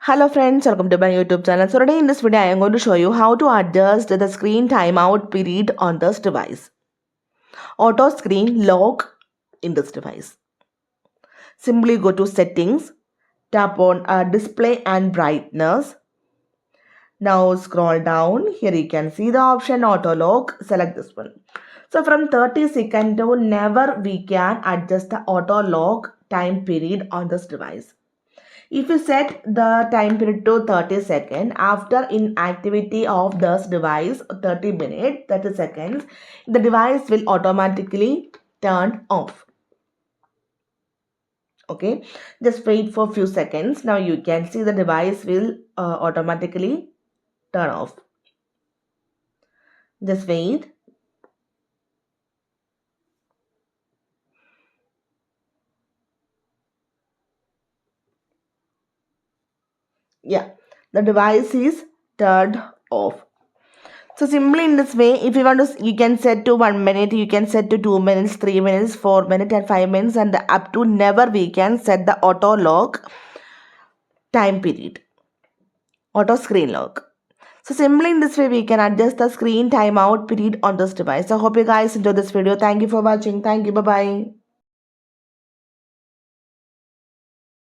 Hello friends, welcome to my YouTube channel. So today in this video I am going to show you how to adjust the screen timeout period on this device. Auto screen lock in this device. Simply go to settings, tap on display and brightness. Now scroll down, here you can see the option auto lock, select this one. So from 30 seconds to never we can adjust the auto lock time period on this device. If you set the time period to 30 seconds, after inactivity of this device 30 minutes, 30 seconds, the device will automatically turn off. Okay, just wait for a few seconds. Now you can see the device will automatically turn off. Just wait. Yeah, the device is turned off. So simply in this way, if you want to, you can set to 1 minute, you can set to 2 minutes, 3 minutes, 4 minutes and 5 minutes and up to never we can set the auto lock time period, auto screen lock. So simply in this way, we can adjust the screen timeout period on this device. I hope you guys enjoyed this video. Thank you for watching. Thank you. Bye-bye.